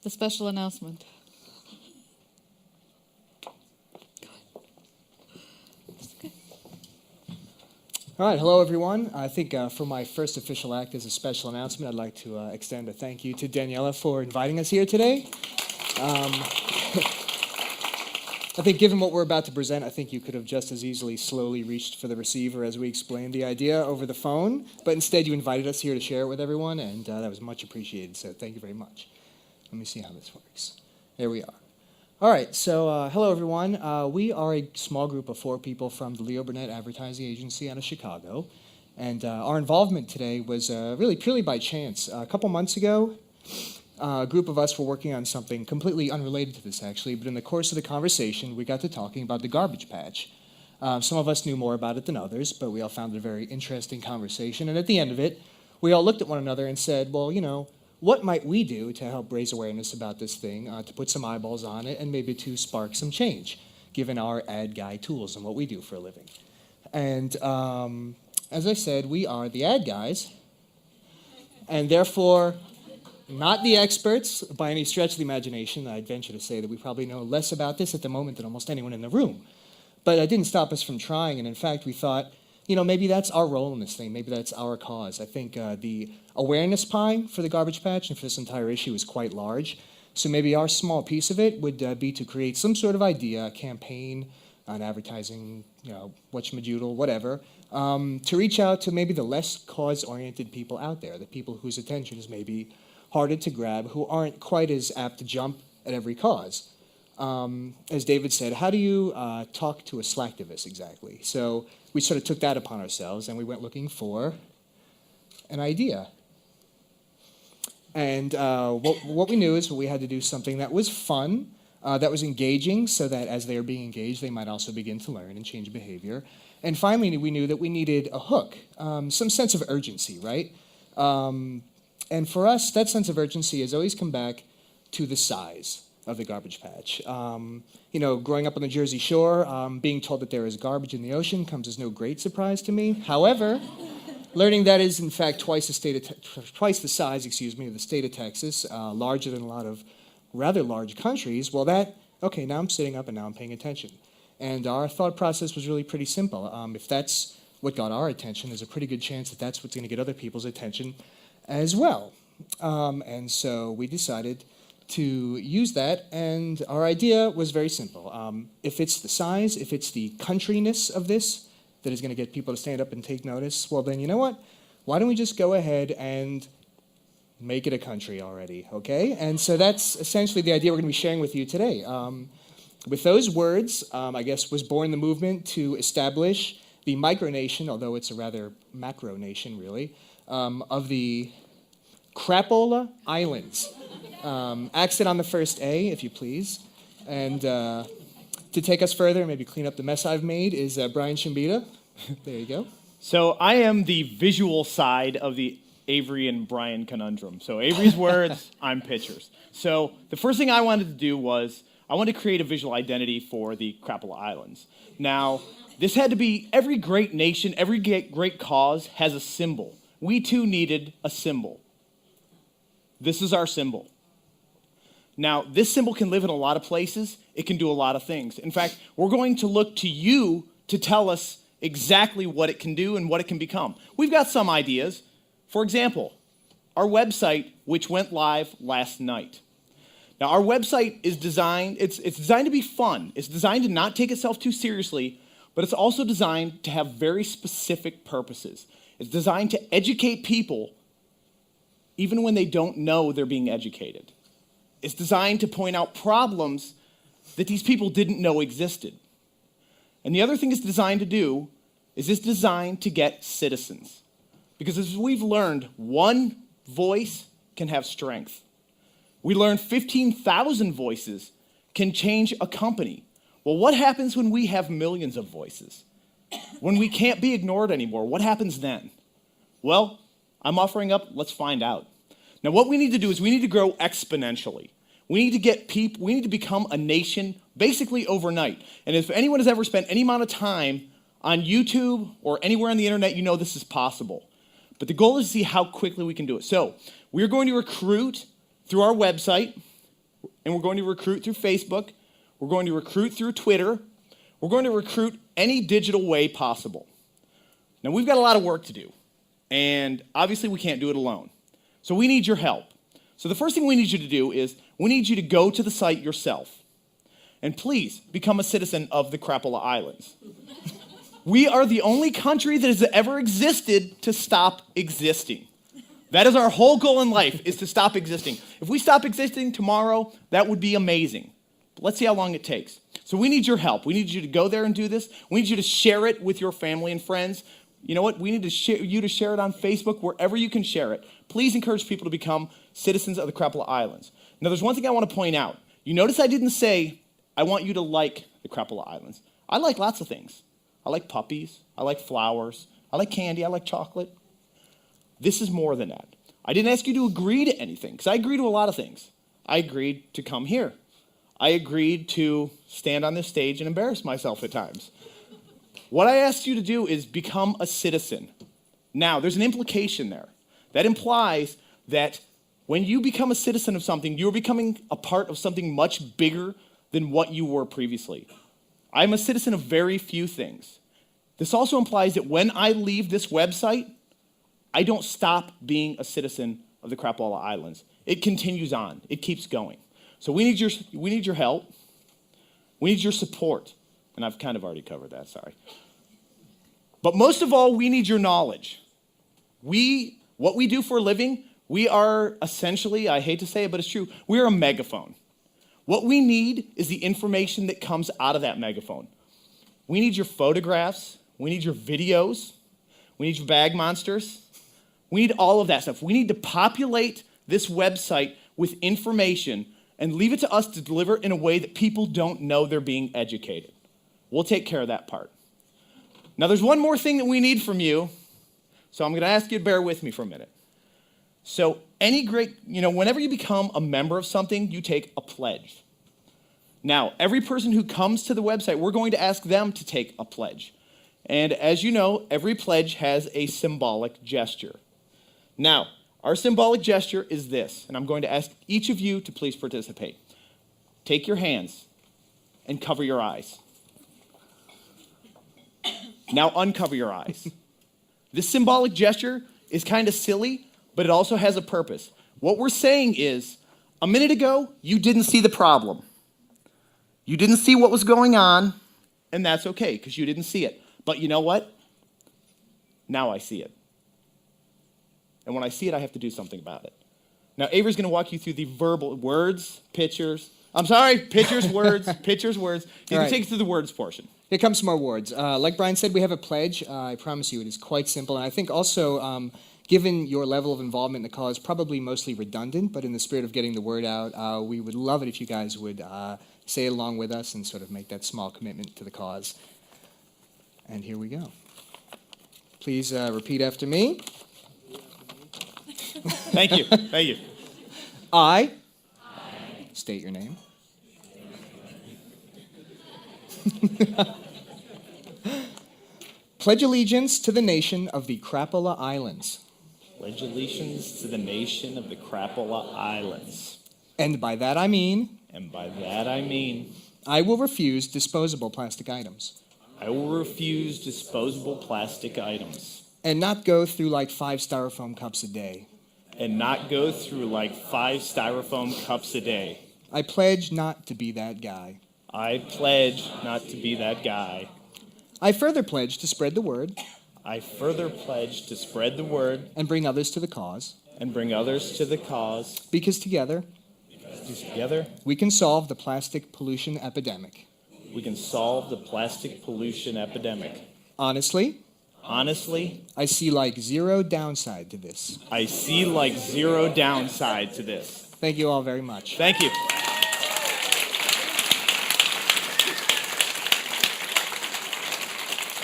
the special announcement. All right, hello everyone. I think for my first official act as a special announcement, I'd like to extend a thank you to Daniela for inviting us here today. I think given what we're about to present, I think you could have just as easily slowly reached for the receiver as we explained the idea over the phone, but instead you invited us here to share it with everyone, and that was much appreciated, so thank you very much. Let me see how this works. There we are. All right, so hello everyone. We are a small group of 4 people from the Leo Burnett Advertising Agency out of Chicago, and our involvement today was really purely by chance. A couple months ago, a group of us were working on something completely unrelated to this, actually, but in the course of the conversation, we got to talking about the garbage patch. Some of us knew more about it than others, but we all found it a very interesting conversation, and at the end of it, we all looked at one another and said, well, you know, what might we do to help raise awareness about this thing, to put some eyeballs on it, and maybe to spark some change, given our ad guy tools and what we do for a living? And as I said, we are the ad guys, and therefore not the experts by any stretch of the imagination. I'd venture to say that we probably know less about this at the moment than almost anyone in the room. But it didn't stop us from trying, and in fact, we thought, you know, maybe that's our role in this thing. Maybe that's our cause. I think the awareness pie for the garbage patch and for this entire issue is quite large. So maybe our small piece of it would be to create some sort of idea, a campaign, an advertising, you know, whatchamadoodle, whatever, to reach out to maybe the less cause-oriented people out there, the people whose attention is maybe harder to grab, who aren't quite as apt to jump at every cause. As David said, how do you talk to a slacktivist exactly? So we sort of took that upon ourselves, and we went looking for an idea. And what we knew is we had to do something that was fun, that was engaging, so that as they were being engaged, they might also begin to learn and change behavior. And finally, we knew that we needed a hook, some sense of urgency, right? And for us, that sense of urgency has always come back to the size of the garbage patch. You know, growing up on the Jersey Shore, being told that there is garbage in the ocean comes as no great surprise to me. However, learning that is in fact twice the size, of the state of Texas, larger than a lot of rather large countries, well, okay, now I'm sitting up and now I'm paying attention. And our thought process was really pretty simple. If that's what got our attention, there's a pretty good chance that that's what's going to get other people's attention as well. And so we decided to use that, and our idea was very simple. If it's the size, if it's the countryness of this that is going to get people to stand up and take notice, well then, you know what? Why don't we just go ahead and make it a country already, okay? And so that's essentially the idea we're going to be sharing with you today. With those words, I guess, was born the movement to establish the micronation, although it's a rather macro nation, really, of the Crapola Islands. Accent on the first A, if you please. And to take us further, maybe clean up the mess I've made, is Brian Shimbita. There you go. So I am the visual side of the Avery and Brian conundrum. So Avery's words, I'm pictures. So the first thing I wanted to do was I wanted to create a visual identity for the Crapola Islands. Now, this had to be, every great nation, every great cause has a symbol. We too needed a symbol. This is our symbol. Now, this symbol can live in a lot of places. It can do a lot of things. In fact, we're going to look to you to tell us exactly what it can do and what it can become. We've got some ideas. For example, our website, which went live last night. Now, our website is designed, it's designed to be fun. It's designed to not take itself too seriously, but it's also designed to have very specific purposes. It's designed to educate people even when they don't know they're being educated. It's designed to point out problems that these people didn't know existed. And the other thing it's designed to do is it's designed to get citizens. Because as we've learned, one voice can have strength. We learned 15,000 voices can change a company. Well, what happens when we have millions of voices? When we can't be ignored anymore, what happens then? Well, I'm offering up, let's find out. Now, what we need to do is we need to grow exponentially. We need to get people, we need to become a nation basically overnight. And if anyone has ever spent any amount of time on YouTube or anywhere on the internet, you know this is possible. But the goal is to see how quickly we can do it. So we're going to recruit through our website and we're going to recruit through Facebook. We're going to recruit through Twitter. We're going to recruit any digital way possible. Now, we've got a lot of work to do, and obviously we can't do it alone. So we need your help. So the first thing we need you to do is we need you to go to the site yourself. And please become a citizen of the Crapola Islands. We are the only country that has ever existed to stop existing. That is our whole goal in life, is to stop existing. If we stop existing tomorrow, that would be amazing. But let's see how long it takes. So we need your help. We need you to go there and do this. We need you to share it with your family and friends. You know what? We need you to share it on Facebook, wherever you can share it. Please encourage people to become citizens of the Crapola Islands. Now, there's one thing I want to point out. You notice I didn't say, I want you to like the Crapola Islands. I like lots of things. I like puppies. I like flowers. I like candy. I like chocolate. This is more than that. I didn't ask you to agree to anything, because I agree to a lot of things. I agreed to come here. I agreed to stand on this stage and embarrass myself at times. What I asked you to do is become a citizen. Now, there's an implication there. That implies that when you become a citizen of something, you're becoming a part of something much bigger than what you were previously. I'm a citizen of very few things. This also implies that when I leave this website, I don't stop being a citizen of the Crapola Islands. It continues on. It keeps going. So we need your help. We need your support. And I've kind of already covered that, sorry. But most of all, we need your knowledge. What we do for a living, we are essentially, I hate to say it, but it's true, we're a megaphone. What we need is the information that comes out of that megaphone. We need your photographs. We need your videos. We need your bag monsters. We need all of that stuff. We need to populate this website with information and leave it to us to deliver in a way that people don't know they're being educated. We'll take care of that part. Now, there's one more thing that we need from you, so I'm going to ask you to bear with me for a minute. So whenever you become a member of something, you take a pledge. Now, every person who comes to the website, we're going to ask them to take a pledge. And as you know, every pledge has a symbolic gesture. Now, our symbolic gesture is this, and I'm going to ask each of you to please participate. Take your hands and cover your eyes. Now uncover your eyes. This symbolic gesture is kind of silly, but it also has a purpose. What we're saying is, a minute ago, you didn't see the problem. You didn't see what was going on, and that's okay, because you didn't see it. But you know what? Now I see it. And when I see it, I have to do something about it. Now, Avery's going to walk you through the verbal words, pictures. I'm sorry, pictures, words, pictures, words. He's going to take you through the words portion. Here comes some more words. Like Brian said, we have a pledge. I promise you it is quite simple. And I think also, given your level of involvement in the cause, probably mostly redundant, but in the spirit of getting the word out, we would love it if you guys would say it along with us and sort of make that small commitment to the cause. And here we go. Please repeat after me. Thank you. Thank you. I state your name. Pledge allegiance to the nation of the Crapola Islands. Pledge allegiance to the nation of the Crapola Islands. And by that I mean... And by that I mean... I will refuse disposable plastic items. I will refuse disposable plastic items. And not go through like 5 styrofoam cups a day. And not go through like 5 styrofoam cups a day. I pledge not to be that guy. I pledge not to be that guy. I further pledge to spread the word. I further pledge to spread the word. And bring others to the cause. And bring others to the cause. Because together we can solve the plastic pollution epidemic. We can solve the plastic pollution epidemic. Honestly, I see like zero downside to this. I see like zero downside to this. Thank you all very much. Thank you.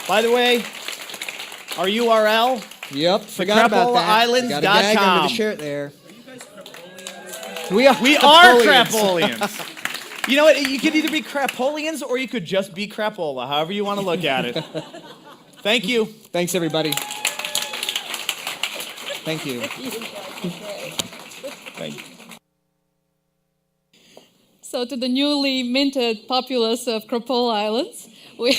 By the way, our URL? Yep, forgot about that. CrapolaIslands.com. Got a gag under the shirt there. We are Crapolians. You know what? You could either be Crapolians or you could just be Crapola, however you want to look at it. Thank you. Thanks, everybody. Thank you. Thank you. So to the newly minted populace of Crapola Islands, we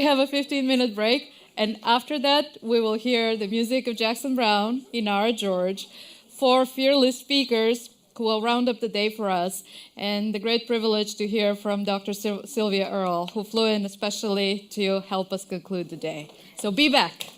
have a 15-minute break. And after that, we will hear the music of Jackson Browne, Inara George, 4 fearless speakers who will round up the day for us, and the great privilege to hear from Dr. Sylvia Earle, who flew in especially to help us conclude the day. So be back.